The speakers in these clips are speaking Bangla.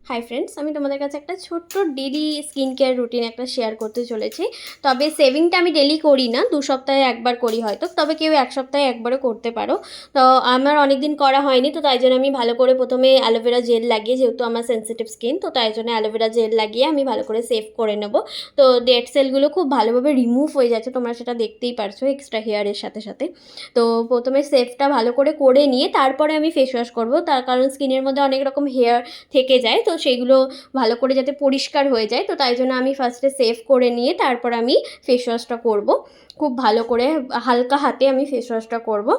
হাই ফ্রেন্ডস, আমি তোমাদের কাছে একটা ছোট্ট ডেলি স্কিন কেয়ার রুটিন একটা শেয়ার করতে চলেছি। তবে সেভিংটা আমি ডেলি করি না, 2 সপ্তাহে একবার করি হয়তো, তবে কেউ 1 সপ্তাহে একবারও করতে পারো। তো আমার অনেক দিন করা হয়নি, তো তাই জন্য আমি ভালো করে প্রথমে অ্যালোভেরা জেল লাগিয়ে, যেহেতু আমার সেন্সিটিভ স্কিন, তো তাই জন্য অ্যালোভেরা জেল লাগিয়ে আমি ভালো করে সেভ করে নেবো। তো ডেড সেলগুলো খুব ভালোভাবে রিমুভ হয়ে যাচ্ছে, তোমরা সেটা দেখতেই পারছো এক্সট্রা হেয়ারের সাথে সাথে। তো প্রথমে সেভটা ভালো করে নিয়ে তারপরে আমি ফেস ওয়াশ করবো, তার কারণ স্কিনের মধ্যে অনেক রকম হেয়ার থেকে যায়, তো সেইগুলো ভালো করে যাতে পরিষ্কার হয়ে যায়, তো তাই জন্য আমি ফার্স্টে সেভ করে নিয়ে তারপর আমি ফেস ওয়াশটা করবো। খুব ভালো করে হালকা হাতে আমি ফেস ওয়াশটা করবো।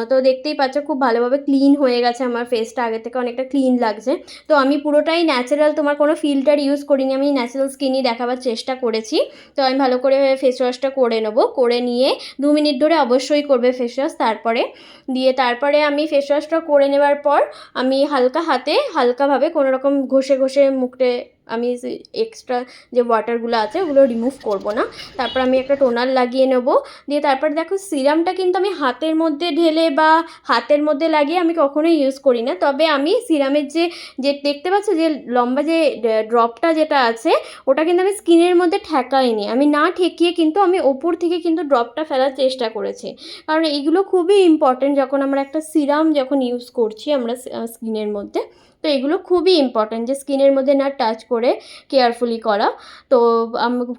তো দেখতেই পাচ্ছ খুব ভালোভাবে ক্লিন হয়ে গেছে, আমার ফেসটা আগে থেকে অনেকটা ক্লিন লাগছে। তো আমি পুরোটাই ন্যাচারাল, তোমার কোনো ফিল্টার ইউজ করিনি, আমি ন্যাচারাল স্কিনই দেখাবার চেষ্টা করেছি। তো আমি ভালো করে ফেস ওয়াশটা করে নেবো, করে নিয়ে 2 মিনিট ধরে অবশ্যই করবে ফেস ওয়াশ। তারপরে আমি ফেস ওয়াশটা করে নেওয়ার পর আমি হালকা হাতে হালকাভাবে কোনো রকম ঘষে ঘষে মুখে আমি এক্সট্রা যে ওয়াটারগুলো আছে ওগুলো রিমুভ করব না। তারপর আমি একটা টোনার লাগিয়ে নেব। দিয়ে তারপর দেখো, সিরামটা কিন্তু আমি হাতের মধ্যে ঢেলে বা হাতের মধ্যে লাগিয়ে আমি কখনোই ইউজ করি না। তবে আমি সিরামের যে যে দেখতে পাচ্ছ যে লম্বা যে ড্রপটা যেটা আছে, ওটা কিন্তু আমি স্কিনের মধ্যে ঠেকাইনি, আমি না ঠেকিয়ে কিন্তু আমি ওপর থেকে কিন্তু ড্রপটা ফেলার চেষ্টা করেছি। কারণ এইগুলো খুবই ইম্পর্টেন্ট যখন আমরা একটা সিরাম যখন ইউজ করছি আমরা স্কিনের মধ্যে। তো এগুলো খুবই ইম্পর্ট্যান্ট যে স্কিনের মধ্যে না টাচ করে কেয়ারফুলি করা। তো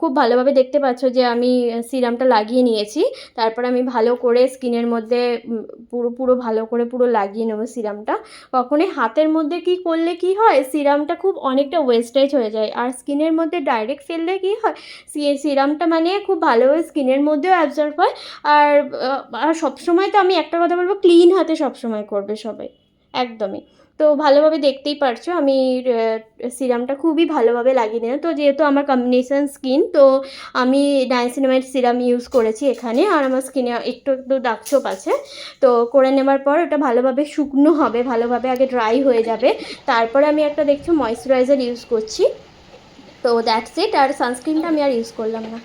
খুব ভালোভাবে দেখতে পাচ্ছ যে আমি সিরামটা লাগিয়ে নিয়েছি। তারপর আমি ভালো করে স্কিনের মধ্যে পুরো ভালো করে পুরো লাগিয়ে নেবো সিরামটা। কখনোই হাতের মধ্যে কি করলে কি হয়, সিরামটা খুব অনেকটা ওয়েস্টেজ হয়ে যায়, আর স্কিনের মধ্যে ডাইরেক্ট ফেললে কি হয়, সিরামটা মানে খুব ভালোভাবে স্কিনের মধ্যেও অ্যাবজর্ব হয়। আর সবসময় তো আমি একটা কথা বলবো, ক্লিন হাতে সবসময় করবে সবাই, একদমই। তো ভালোভাবে দেখতেই পারছো আমি সিরামটা খুবই ভালোভাবে লাগিয়ে নিলাম। তো যেহেতু আমার কম্বিনেশন স্কিন, তো আমি নাইসিনামাইড সিরাম ইউজ করেছি এখানে, আর আমার স্কিনে একটু একটু দাগছোপ আছে। তো করে নেবার পর ওটা ভালোভাবে শুকনো হবে, ভালোভাবে আগে ড্রাই হয়ে যাবে। তারপরে আমি একটা দেখছো ময়েশ্চারাইজার ইউজ করছি। তো দ্যাটস ইট, আর সানস্ক্রিনটা আমি আর ইউজ করলাম না।